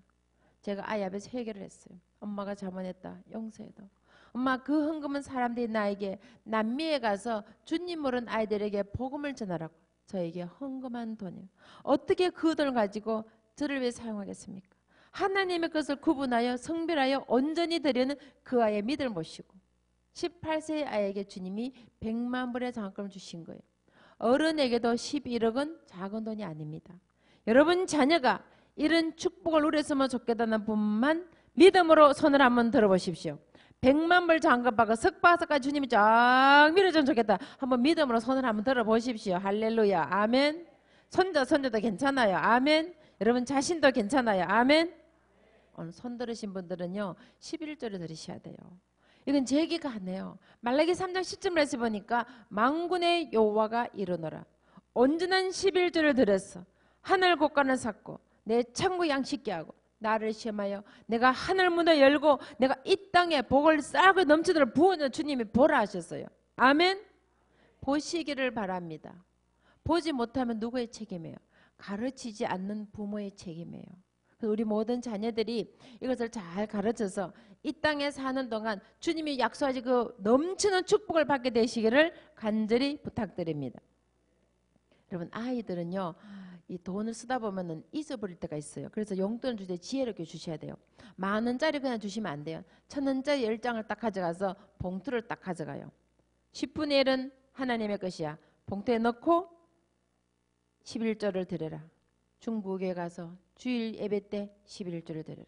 제가 아이 앞에서 회개를 했어요. 엄마가 잘못했다. 용서해도. 엄마 그 헌금은 사람들이 나에게 남미에 가서 주님 모르는 아이들에게 복음을 전하라고. 저에게 헌금한 돈이에요. 어떻게 그 돈을 가지고 저를 위해 사용하겠습니까? 하나님의 것을 구분하여 성별하여 온전히 드리는 그 아이의 믿음을 모시고 18세의 아이에게 주님이 100만 불의 장학금을 주신 거예요. 어른에게도 11억은 작은 돈이 아닙니다. 여러분 자녀가 이런 축복을 누렸으면 좋겠다는 분만 믿음으로 손을 한번 들어보십시오. 100만 불 장학받고 석박사까지 주님이 쫙 밀어주면 좋겠다. 한번 믿음으로 손을 한번 들어보십시오. 할렐루야. 아멘. 손자도 괜찮아요. 아멘. 여러분 자신도 괜찮아요. 아멘. 오늘 손 들으신 분들은요 11조를 들으셔야 돼요. 이건 제 얘기가 아니에요. 말라기 3장 10절에서 보니까 만군의 여호와가 이르노라. 온전한 11조를 들었어. 하늘 곳간을 샀고 내 창고 양식게 하고 나를 시험하여 내가 하늘 문을 열고 내가 이 땅에 복을 쌀고 넘치도록 부어줘 주님이 보라 하셨어요. 아멘. 보시기를 바랍니다. 보지 못하면 누구의 책임이에요? 가르치지 않는 부모의 책임이에요. 우리 모든 자녀들이 이것을 잘 가르쳐서 이 땅에 사는 동안 주님이 약속하신 그 넘치는 축복을 받게 되시기를 간절히 부탁드립니다. 여러분 아이들은요 이 돈을 쓰다 보면은 잊어버릴 때가 있어요. 그래서 용돈을 주실 때 지혜롭게 주셔야 돼요. 10,000원짜리 그냥 주시면 안 돼요. 1,000원짜리 10장을 딱 가져가서 봉투를 딱 가져가요. 10분의 1은 하나님의 것이야. 봉투에 넣고 11조를 드려라. 중부교회 가서 주일 예배 때 11조를 드려라.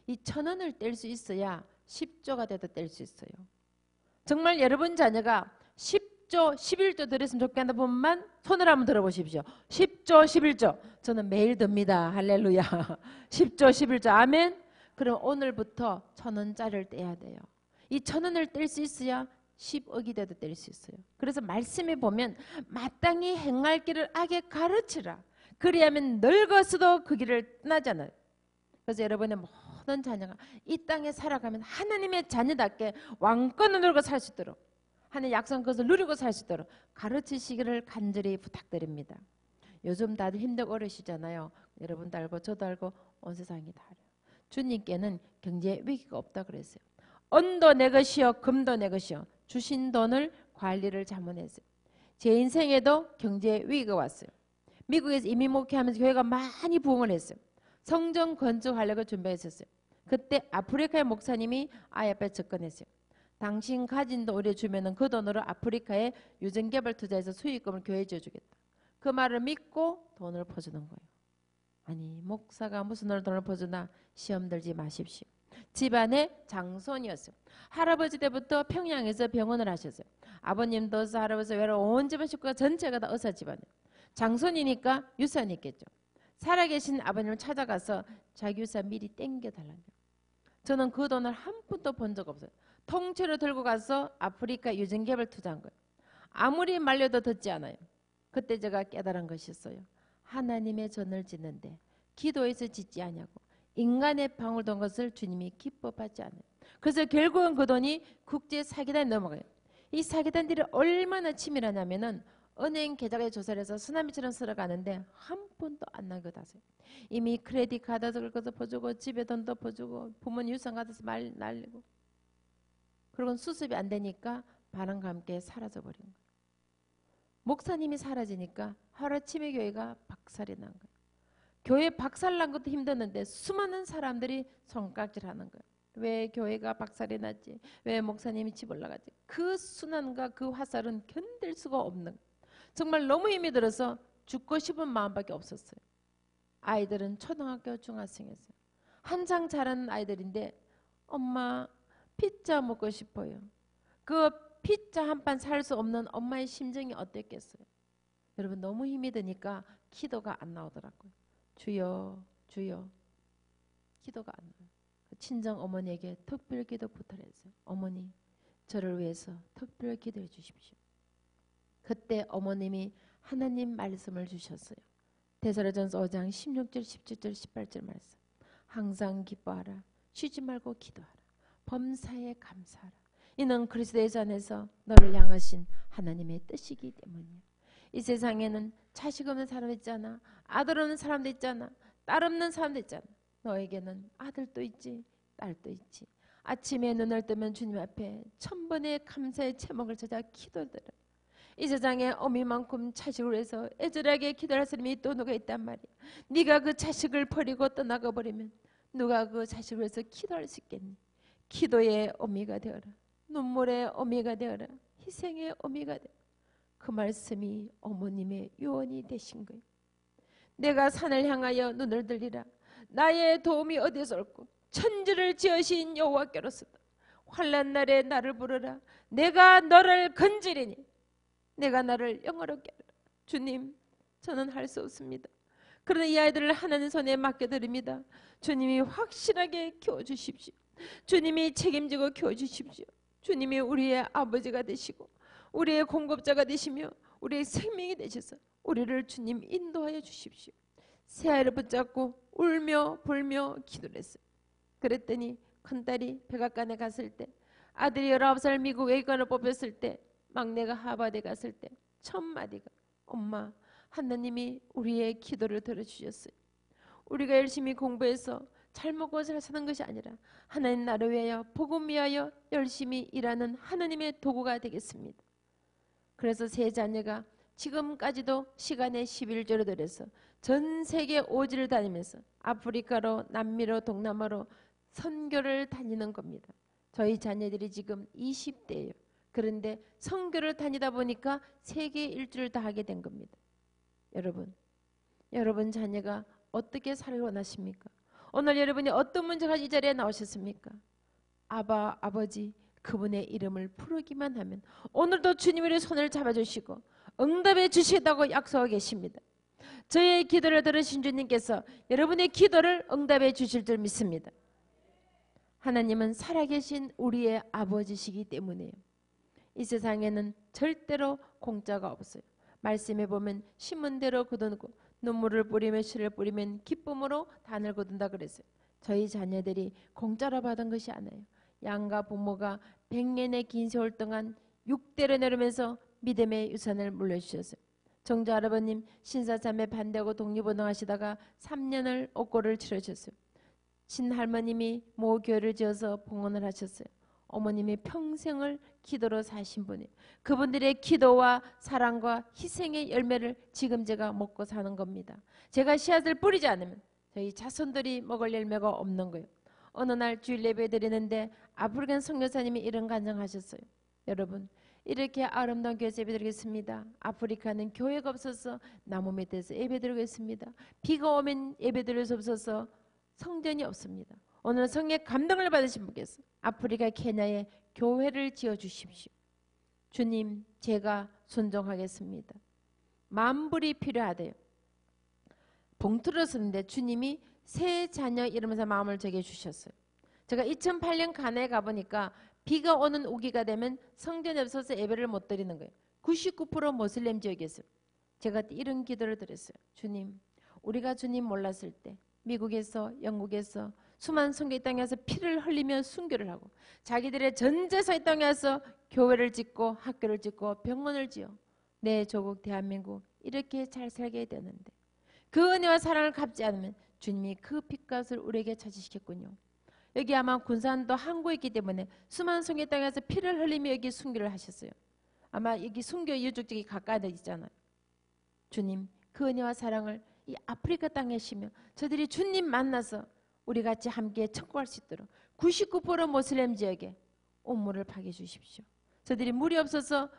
이 1,000원을 뗄 수 있어야 10조가 돼도 뗄 수 있어요. 정말 여러분 자녀가 10조, 11조 드렸으면 좋겠는 분만 손을 한번 들어보십시오. 10조, 11조. 저는 매일 듭니다. 할렐루야. 10조, 11조. 아멘. 그럼 오늘부터 1,000원짜리를 떼야 돼요. 이 1,000원을 뗄 수 있어야 10억이 돼도 뗄 수 있어요. 그래서 말씀에 보면 마땅히 행할 길을 악에 가르치라. 그리하면 늙어서도 그 길을 떠나잖아요. 그래서 여러분의 모든 자녀가 이 땅에 살아가면 하나님의 자녀답게 왕권을 누리고 살 수 있도록 하나님의 약속한 것을 누리고 살 수 있도록 가르치시기를 간절히 부탁드립니다. 요즘 다들 힘들고 어려시잖아요. 여러분도 알고 저도 알고 온 세상이 다 알아요. 주님께는 경제 위기가 없다 그랬어요. 은도 내 것이요 금도 내 것이요 주신 돈을 관리를 잘못했어요. 제 인생에도 경제 위기가 왔어요. 미국에서 이민 목회하면서 교회가 많이 부흥을 했어요. 성전 건축하려고 준비했었어요. 그때 아프리카의 목사님이 아이 앞에 접근했어요. 당신 가진 돈 우리 주면은 그 돈으로 아프리카에 유전개발 투자해서 수익금을 교회에 줘주겠다. 그 말을 믿고 돈을 퍼주는 거예요. 아니 목사가 무슨 돈을 퍼주나 시험 들지 마십시오. 집안의 장손이었어요. 할아버지 때부터 평양에서 병원을 하셨어요. 아버님도 의사, 할아버지 외로 온 집안 식구가 전체가 다 의사 집안이에요. 장손이니까 유산이 있겠죠. 살아계신 아버님을 찾아가서 자기 유산 미리 땡겨달라는 거예요. 저는 그 돈을 한 푼도 본 적 없어요. 통째로 들고 가서 아프리카 유전개발 투자한 거예요. 아무리 말려도 듣지 않아요. 그때 제가 깨달은 것이 있어요. 하나님의 전을 짓는데 기도해서 짓지 않냐고. 인간의 방울 든 것을 주님이 기뻐하지 않아요. 그래서 결국은 그 돈이 국제 사기단에 넘어가요. 이 사기단들이 얼마나 치밀하냐면은 은행 계좌에 조사를 해서 쓰나미처럼 쓸어가는데 한 푼도 안 나거든요. 이미 크레딧 카드도 퍼주고 집에 돈도 퍼주고 부모님 유산 받아서 말 날리고 그리고 수습이 안 되니까 바람과 함께 사라져 버린 거예요. 목사님이 사라지니까 하루아침에 교회가 박살이 난 거예요. 교회 박살난 것도 힘들었는데 수많은 사람들이 손가락질하는 거예요. 왜 교회가 박살이 났지? 왜 목사님이 집 올라갔지? 그 순환과 그 화살은 견딜 수가 없는 거예요. 정말 너무 힘이 들어서 죽고 싶은 마음밖에 없었어요. 아이들은 초등학교 중학생이었어요. 한창 자라는 아이들인데 엄마 피자 먹고 싶어요. 그 피자 한 판 살 수 없는 엄마의 심정이 어땠겠어요? 여러분 너무 힘이 드니까 기도가 안 나오더라고요. 주여 주여 기도가 안 나와요. 친정 어머니에게 특별 기도 부탁을 했어요. 어머니 저를 위해서 특별 기도해 주십시오. 그때 어머님이 하나님 말씀을 주셨어요. 데살로니가전서 5장 16절 17절 18절 말씀. 항상 기뻐하라. 쉬지 말고 기도하라. 범사에 감사하라. 이는 그리스도의 안에서 너를 향하신 하나님의 뜻이기 때문이야. 이 세상에는 자식 없는 사람 있잖아. 아들 없는 사람도 있잖아. 딸 없는 사람도 있잖아. 너에게는 아들도 있지 딸도 있지. 아침에 눈을 뜨면 주님 앞에 1000번의 감사의 제목을 찾아 기도드려. 이 세상에 어미만큼 자식을 위해서 애절하게 기도할 사람이 또 누가 있단 말이야. 네가 그 자식을 버리고 떠나가 버리면 누가 그 자식을 위해서 기도할 수 있겠니? 기도의 어미가 되어라. 눈물의 어미가 되어라. 희생의 어미가 되어라. 그 말씀이 어머님의 유언이 되신 거예요. 내가 산을 향하여 눈을 들리라. 나의 도움이 어디서 올고 천지를 지으신 여호와께로서다. 환난 날에 나를 부르라. 내가 너를 건지리니 내가 나를 영화롭게 하라. 주님 저는 할 수 없습니다. 그러나 이 아이들을 하나님 손에 맡겨드립니다. 주님이 확실하게 키워주십시오. 주님이 책임지고 키워주십시오. 주님이 우리의 아버지가 되시고 우리의 공급자가 되시며 우리의 생명이 되셔서 우리를 주님 인도하여 주십시오. 새 아이를 붙잡고 울며 불며 기도를 했어요. 그랬더니 큰딸이 백악관에 갔을 때 아들이 19살 미국 외교관을 뽑혔을 때 막내가 하버드에 갔을 때 첫 마디가 엄마 하나님이 우리의 기도를 들어주셨어요. 우리가 열심히 공부해서 잘 먹고 잘 사는 것이 아니라 하나님 나를 위하여 복음 위하여 열심히 일하는 하나님의 도구가 되겠습니다. 그래서 세 자녀가 지금까지도 시간에 11조를 들여서 전 세계 오지를 다니면서 아프리카로 남미로 동남아로 선교를 다니는 겁니다. 저희 자녀들이 지금 20대예요. 그런데 선교를 다니다 보니까 세계 일주를 다 하게 된 겁니다. 여러분 자녀가 어떻게 살기 원하십니까? 오늘 여러분이 어떤 문제가 이 자리에 나오셨습니까? 아버지 그분의 이름을 부르기만 하면 오늘도 주님의 손을 잡아주시고 응답해 주시다고 약속하고 계십니다. 저의 기도를 들으신 주님께서 여러분의 기도를 응답해 주실 줄 믿습니다. 하나님은 살아계신 우리의 아버지시기 때문에요. 이 세상에는 절대로 공짜가 없어요. 말씀에 보면 심은 대로 거두고 눈물을 뿌리며 씨를 뿌리면 기쁨으로 단을 거둔다 그랬어요. 저희 자녀들이 공짜로 받은 것이 아니에요. 양가 부모가 100년의 긴 세월 동안 6대를 내려면서 믿음의 유산을 물려주셨어요. 정조 할아버님 신사참에 반대하고 독립운동하시다가 3년을 옥고를 치러주셨어요. 친할머님이 모교회를 지어서 봉헌을 하셨어요. 어머님이 평생을 기도로 사신 분이에요. 그분들의 기도와 사랑과 희생의 열매를 지금 제가 먹고 사는 겁니다. 제가 씨앗을 뿌리지 않으면 저희 자손들이 먹을 열매가 없는 거예요. 어느 날 주일 예배 드리는데 아프리칸 선교사님이 이런 간증하셨어요. 여러분, 이렇게 아름다운 교회에서 예배 드리겠습니다. 아프리카는 교회가 없어서 나무 밑에서 예배 드리겠습니다. 비가 오면 예배 드릴 수 없어서 성전이 없습니다. 오늘 성의 감동을 받으신 분께서 아프리카 케냐에 교회를 지어주십시오. 주님, 제가 순종하겠습니다. 만불이 필요하대요. 봉투를 쓰는데 주님이 세 자녀 이러면서 마음을 제게 주셨어요. 제가 2008년 가나에 가보니까 비가 오는 우기가 되면 성전이 없어서 예배를 못 드리는 거예요. 99% 모슬렘 지역이었어요. 제가 이런 기도를 드렸어요. 주님, 우리가 주님 몰랐을 때 미국에서 영국에서 수많은 선교 이 땅에 와서 피를 흘리며 순교를 하고 자기들의 전 재산 이 땅에 와서 교회를 짓고 학교를 짓고 병원을 지어 내 조국 대한민국 이렇게 잘 살게 되는데 그 은혜와 사랑을 갚지 않으면 주님이 그 핏값을 우리에게 찾으시겠군요. 여기 아마 군산도 항구에 있기 때문에 수많은 선교 땅에 와서 피를 흘리며 여기 순교를 하셨어요. 아마 여기 순교 유적지가 가까이 있잖아요. 주님, 그 은혜와 사랑을 이 아프리카 땅에 쉬며 저들이 주님 만나서 우리 같이 함께 청구할 수 있도록 99% 모슬렘 지역에 온물을 파게 주십시오. 저들이 물이 없어서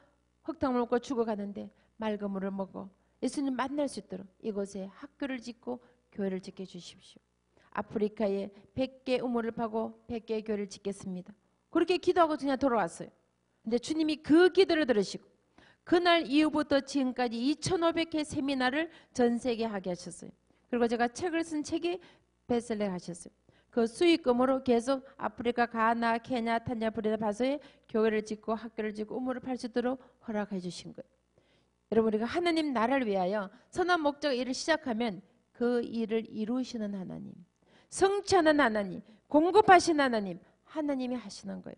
흙탕물 먹고 죽어가는데 맑은 물을 먹어 예수님 만날 수 있도록 이곳에 학교를 짓고 교회를 짓게 주십시오. 아프리카에 100개 우물을 파고 100개의 교회를 짓겠습니다. 그렇게 기도하고 그냥 돌아왔어요. 근데 주님이 그 기도를 들으시고 그날 이후부터 지금까지 2,500회 세미나를 전 세계에 하게 하셨어요. 그리고 제가 책을 쓴 책이 베스트셀러 하셨어요. 그 수익금으로 계속 아프리카 가나 케냐 탄자니아 부르키나파소에 교회를 짓고 학교를 짓고 우물을 팔 수 있도록 허락해 주신 거예요. 여러분, 우리가 하나님 나라를 위하여 선한 목적 일을 시작하면 그 일을 이루시는 하나님, 성취하는 하나님, 공급하신 하나님, 하나님이 하시는 거예요.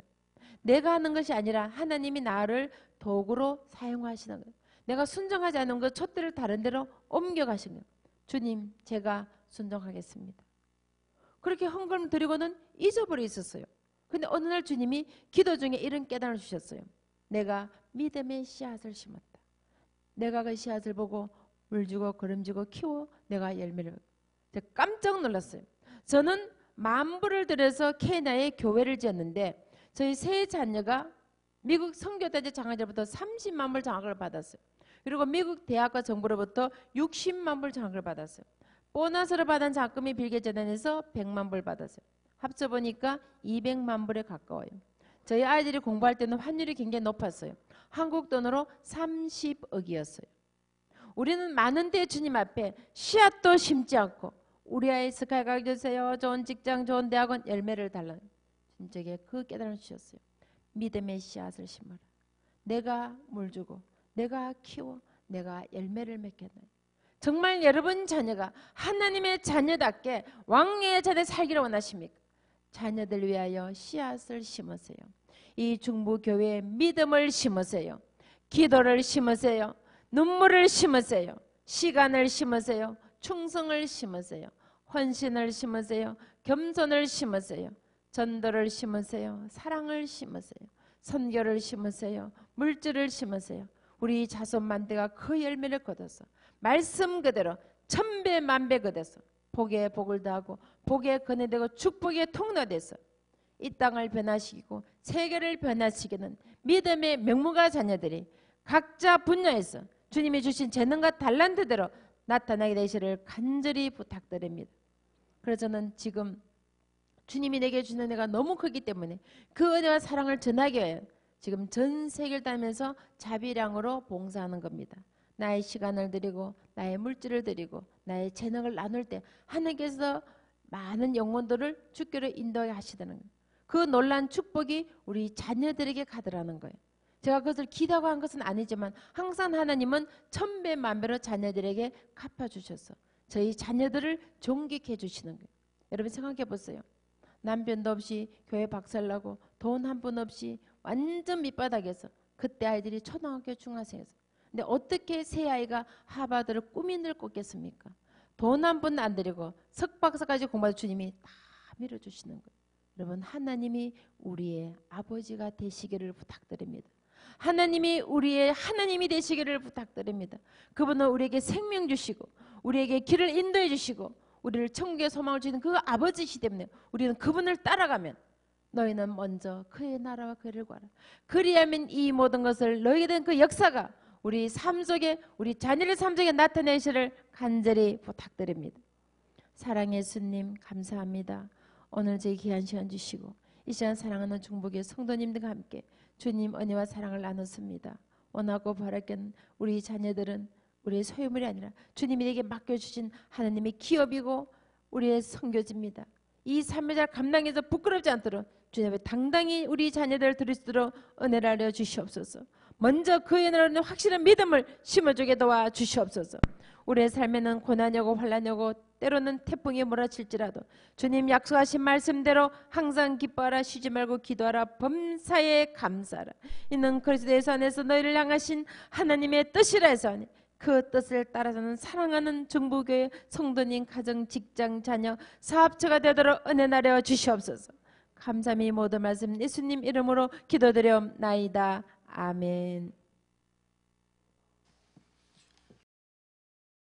내가 하는 것이 아니라 하나님이 나를 도구로 사용하시는 거예요. 내가 순종하지 않은 것 촛대를 다른 데로 옮겨가신 거예요. 주님, 제가 순종하겠습니다. 그렇게 헌금 드리고는 잊어버려 있었어요. 근데 어느 날 주님이 기도 중에 이런 깨달음을 주셨어요. 내가 믿음의 씨앗을 심었다. 내가 그 씨앗을 보고 물 주고 거름 주고 키워 내가 열매를. 제가 깜짝 놀랐어요. 저는 만불을 들여서 케냐에 교회를 지었는데 저희 세 자녀가 미국 선교단체 장학자로부터 30만 불 장학을 받았어요. 그리고 미국 대학과 정부로부터 60만 불 장학을 받았어요. 보너스를 받은 장학금이 빌게재단에서 100만 불 받았어요. 합쳐보니까 200만 불에 가까워요. 저희 아이들이 공부할 때는 환율이 굉장히 높았어요. 한국 돈으로 30억이었어요. 우리는 많은 때 주님 앞에 씨앗도 심지 않고 우리 아이 스카이 가게 주세요. 좋은 직장, 좋은 대학원 열매를 달라는 진짜게 그 깨달음을 주셨어요. 믿음의 씨앗을 심어라. 내가 물 주고 내가 키워 내가 열매를 맺겠나요. 정말 여러분 자녀가 하나님의 자녀답게 왕의 자녀 살기를 원하십니까? 자녀들 위하여 씨앗을 심으세요. 이 중부교회에 믿음을 심으세요. 기도를 심으세요. 눈물을 심으세요. 시간을 심으세요. 충성을 심으세요. 헌신을 심으세요. 겸손을 심으세요. 전도를 심으세요. 사랑을 심으세요. 선교를 심으세요. 물질을 심으세요. 우리 자손 만대가 그 열매를 거둬서 말씀 그대로 천배 만배 거둬서 복에 복을 더하고 복에 근해되고 축복의 통로돼서 이 땅을 변화시키고 세계를 변화시키는 믿음의 명무가 자녀들이 각자 분야에서 주님이 주신 재능과 달란트대로 나타나게 되시를 간절히 부탁드립니다. 그래서 저는 지금 주님이 내게 주는 은혜가 너무 크기 때문에 그 은혜와 사랑을 전하기 위해 지금 전 세계를 다니면서 자비량으로 봉사하는 겁니다. 나의 시간을 드리고 나의 물질을 드리고 나의 재능을 나눌 때 하나님께서 많은 영혼들을 주께로 인도하게 하시다는 거예요. 그 놀란 축복이 우리 자녀들에게 가더라는 거예요. 제가 그것을 기대하고 한 것은 아니지만 항상 하나님은 천배 만배로 자녀들에게 갚아주셔서 저희 자녀들을 존귀케 해주시는 거예요. 여러분 생각해 보세요. 남편도 없이 교회 박살나고 돈 한 푼 없이 완전 밑바닥에서 그때 아이들이 초등학교 중학생에서 근데 어떻게 새 아이가 하버드를 꿈이 늘 꿨겠습니까? 돈 한 푼 안 들이고 석박사까지 공부할 주님이 다 밀어주시는 거예요. 여러분 하나님이 우리의 아버지가 되시기를 부탁드립니다. 하나님이 우리의 하나님이 되시기를 부탁드립니다. 그분은 우리에게 생명 주시고 우리에게 길을 인도해 주시고 우리를 천국의 소망을 주시는 그 아버지이시 때문에 우리는 그분을 따라가면 너희는 먼저 그의 나라와 그를 구하라. 그리하면 이 모든 것을 너희에게 된 그 역사가 우리 삶 속에 우리 자녀의 삶 속에 나타내시를 간절히 부탁드립니다. 사랑의 예수님 감사합니다. 오늘 제 귀한 시간 주시고 이 시간 사랑하는 중복의 성도님들과 함께 주님 은혜와 사랑을 나눴습니다. 원하고 바라는 우리 자녀들은 우리의 소유물이 아니라 주님에게 맡겨주신 하나님의 기업이고 우리의 선교지입니다. 이 삶의 잘 감당해서 부끄럽지 않도록 주님 앞에 당당히 우리 자녀들을 드릴 수 있도록 은혜를 하려 주시옵소서. 먼저 그 은혜로 확실한 믿음을 심어주게 도와 주시옵소서. 우리의 삶에는 고난이 오고 환난이 오고 때로는 태풍이 몰아칠지라도 주님 약속하신 말씀대로 항상 기뻐하라 쉬지 말고 기도하라 범사에 감사하라. 이는 그리스도 예수 안에서 너희를 향하신 하나님의 뜻이라 해서 그 뜻을 따라서는 사랑하는 중보교회 성도님 가정 직장 자녀 사업처가 되도록 은혜 나려 주시옵소서. 감사히 모든 말씀 예수님 이름으로 기도드려옵나이다. 아멘.